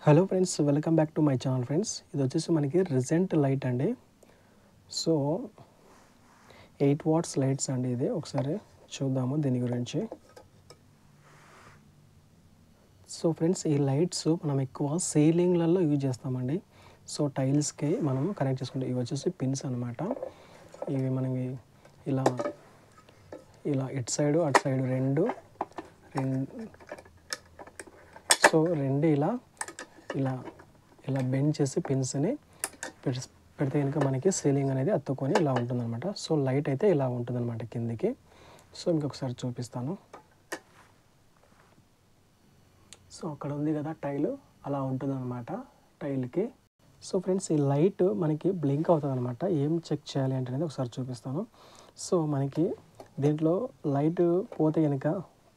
Hello friends, welcome back to my channel friends. ఇది వచ్చేసి మనకి రిజెంట్ లైట్ అండి. సో 8 వాట్స్ లైట్స్ అండి. ఇది ఒకసారి చూద్దాము దీని గురించి. సో ఫ్రెండ్స్, ఈ లైట్స్ మనం ఎక్కువ సీలింగ్లలో యూజ్ చేస్తామండి. సో టైల్స్కి మనం కనెక్ట్ చేసుకుంటాం. ఇవి వచ్చేసి పిన్స్ అనమాట. ఇవి మనకి ఇలా ఇలా ఇటు సైడు అటు సైడు రెండు సో రెండు ఇలా ఇలా ఇలా బెండ్ చేసి పిన్స్ని పెడితే కనుక మనకి సీలింగ్ అనేది అత్తుకొని ఇలా ఉంటుందన్నమాట. సో లైట్ అయితే ఇలా ఉంటుందన్నమాట కిందికి. సో మీకు ఒకసారి చూపిస్తాను. సో అక్కడ ఉంది కదా టైల్, అలా ఉంటుందన్నమాట టైల్కి. సో ఫ్రెండ్స్, ఈ లైట్ మనకి బ్లింక్ అవుతుంది అనమాట. ఏం చెక్ చేయాలి అంటే ఒకసారి చూపిస్తాను. సో మనకి దీంట్లో లైట్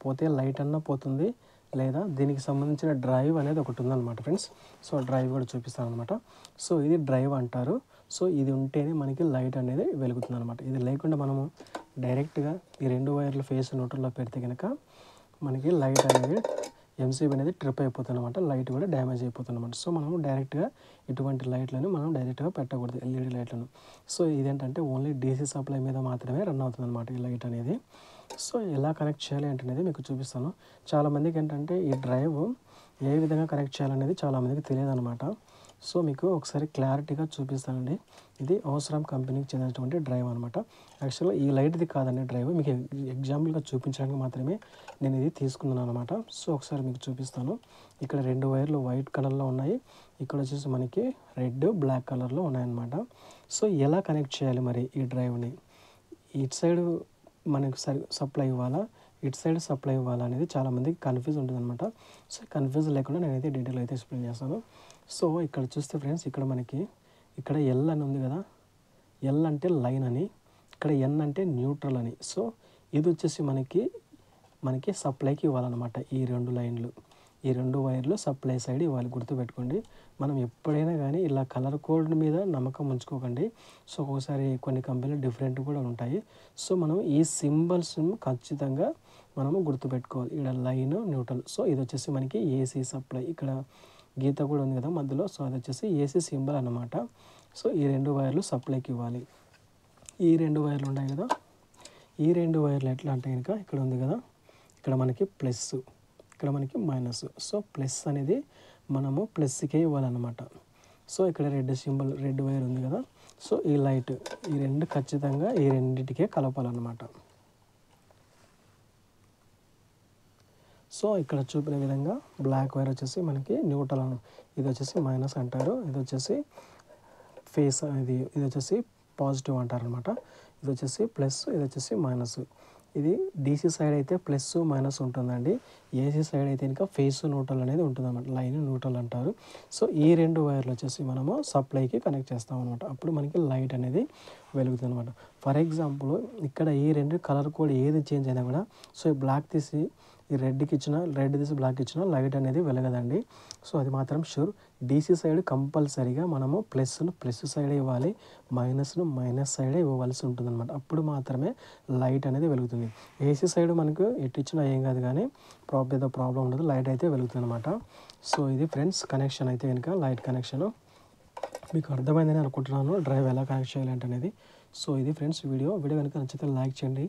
పోతే లైట్ అన్నా పోతుంది, లేదా దీనికి సంబంధించిన డ్రైవ్ అనేది ఒకటి ఉందన్నమాట ఫ్రెండ్స్. సో డ్రైవ్ కూడా చూపిస్తాను అనమాట. సో ఇది డ్రైవ్ అంటారు. సో ఇది ఉంటేనే మనకి లైట్ అనేది వెలుగుతుంది అనమాట. ఇది లేకుండా మనము డైరెక్ట్గా ఈ రెండు వైర్లు ఫేస్ న్యూట్రల్లో పెడితే కనుక మనకి లైట్ అనేది ఎంసీబీ అనేది ట్రిప్ అయిపోతుంది అనమాట. లైట్ కూడా డ్యామేజ్ అయిపోతుంది అనమాట. సో మనము డైరెక్ట్గా ఇటువంటి లైట్లను మనం డైరెక్ట్గా పెట్టకూడదు, ఎల్ఈడి లైట్లను. సో ఇదేంటంటే ఓన్లీ డీసీ సప్లై మీద మాత్రమే రన్ అవుతుంది అనమాట ఈ లైట్ అనేది. సో ఎలా కనెక్ట్ చేయాలి అంటే మీకు చూపిస్తాను. చాలామందికి ఏంటంటే ఈ డ్రైవ్ ఏ విధంగా కనెక్ట్ చేయాలనేది చాలామందికి తెలియదు అనమాట. సో మీకు ఒకసారి క్లారిటీగా చూపిస్తానండి. ఇది అవసరం కంపెనీకి చెందినటువంటి డ్రైవ్ అనమాట. యాక్చువల్గా ఈ లైట్ది కాదండి డ్రైవ్, మీకు ఎగ్జాంపుల్గా చూపించడానికి మాత్రమే నేను ఇది తీసుకున్నాను అనమాట. సో ఒకసారి మీకు చూపిస్తాను. ఇక్కడ రెండు వైర్లు వైట్ కలర్లో ఉన్నాయి, ఇక్కడ వచ్చేసి మనకి రెడ్ బ్లాక్ కలర్లో ఉన్నాయన్నమాట. సో ఎలా కనెక్ట్ చేయాలి మరి ఈ డ్రైవ్ని? ఇటు సైడ్ మనకు సప్లై ఇవ్వాలా, ఇటు సైడ్ సప్లై ఇవ్వాలా అనేది చాలామందికి కన్ఫ్యూజ్ ఉంటుంది అనమాట. సో కన్ఫ్యూజ్ లేకుండా నేనైతే డీటెయిల్ అయితే ఎక్స్ప్లెయిన్ చేస్తాను. సో ఇక్కడ చూస్తే ఫ్రెండ్స్, ఇక్కడ ఎల్ అని ఉంది కదా, ఎల్ అంటే లైన్ అని, ఇక్కడ ఎన్ అంటే న్యూట్రల్ అని. సో ఇది వచ్చేసి మనకి సప్లైకి ఇవ్వాలన్నమాట. ఈ రెండు లైన్లు, ఈ రెండు వైర్లు సప్లై సైడ్ ఇవ్వాలి. గుర్తుపెట్టుకోండి, మనం ఎప్పుడైనా కానీ ఇలా కలర్ కోడ్ మీద నమ్మకం ఉంచుకోకండి. సో ఒక్కోసారి కొన్ని కంపెనీలు డిఫరెంట్ కూడా ఉంటాయి. సో మనం ఈ సింబల్స్ను ఖచ్చితంగా మనము గుర్తుపెట్టుకోవాలి. ఇక్కడ లైన్ న్యూట్రల్. సో ఇది వచ్చేసి మనకి ఏసీ సప్లై. ఇక్కడ గీత కూడా ఉంది కదా మధ్యలో. సో అది వచ్చేసి ఏసీ సింబల్ అన్నమాట. సో ఈ రెండు వైర్లు సప్లైకి ఇవ్వాలి. ఈ రెండు వైర్లు ఉన్నాయి కదా, ఈ రెండు వైర్లు ఎట్లా అంటే కనుక ఇక్కడ ఉంది కదా, ఇక్కడ మనకి ప్లస్, ఇక్కడ మనకి మైనస్. సో ప్లస్ అనేది మనము ప్లస్కే ఇవ్వాలన్నమాట. సో ఇక్కడ రెడ్ సింబల్, రెడ్ వైర్ ఉంది కదా, సో ఈ లైట్, ఈ రెండు ఖచ్చితంగా ఈ రెండింటికే కలపాలన్నమాట. సో ఇక్కడ చూపిన విధంగా బ్లాక్ వైర్ వచ్చేసి మనకి న్యూట్రల్, ఇది వచ్చేసి మైనస్ అంటారు, ఇది వచ్చేసి ఫేస్, ఇది వచ్చేసి పాజిటివ్ అంటారు అనమాట. ఇది వచ్చేసి ప్లస్, ఇది వచ్చేసి మైనస్. ఇది డీసీ సైడ్ అయితే ప్లస్ మైనస్ ఉంటుందండి. ఏసీ సైడ్ అయితే ఇంకా ఫేస్ న్యూట్రల్ అనేది ఉంటుంది అనమాట. లైన్ న్యూట్రల్ అంటారు. సో ఈ రెండు వైర్లు వచ్చేసి మనము సప్లైకి కనెక్ట్ చేస్తాం అనమాట. అప్పుడు మనకి లైట్ అనేది వెలుగుతుంది అనమాట. ఫర్ ఎగ్జాంపుల్ ఇక్కడ ఈ రెండు కలర్ కోడ్ ఏది చేంజ్ అయినా కూడా, సో ఈ బ్లాక్ తీసి ఈ రెడ్కి ఇచ్చిన, రెడ్ తీసి బ్లాక్ ఇచ్చిన లైట్ అనేది వెలగదండి. సో అది మాత్రం షూర్. డీసీ సైడ్ కంపల్సరీగా మనము ప్లస్ను ప్లస్ సైడే ఇవ్వాలి, మైనస్ను మైనస్ సైడే ఇవ్వవలసి ఉంటుంది అనమాట. అప్పుడు మాత్రమే లైట్ అనేది వెలుగుతుంది. ఏసీ సైడ్ మనకు ఎటు ఇచ్చినా ఏం కాదు, కానీ పెద్ద ప్రాబ్లం ఉండదు, లైట్ అయితే వెలుగుతుంది అనమాట. సో ఇది ఫ్రెండ్స్ కనెక్షన్ అయితే కనుక లైట్ కనెక్షన్ మీకు అర్థమైందని అనుకుంటున్నాను, డ్రైవ్ ఎలా కనెక్ట్ చేయాలి అనేది. సో ఇది ఫ్రెండ్స్ వీడియో కనుక నచ్చితే లైక్ చేయండి,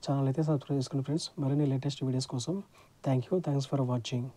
ఛానల్ అయితే సబ్స్క్రైబ్ చేసుకోండి ఫ్రెండ్స్. మరిన్ని లేటెస్ట్ వీడియోస్ కోసం థ్యాంక్స్ ఫర్ వాచింగ్.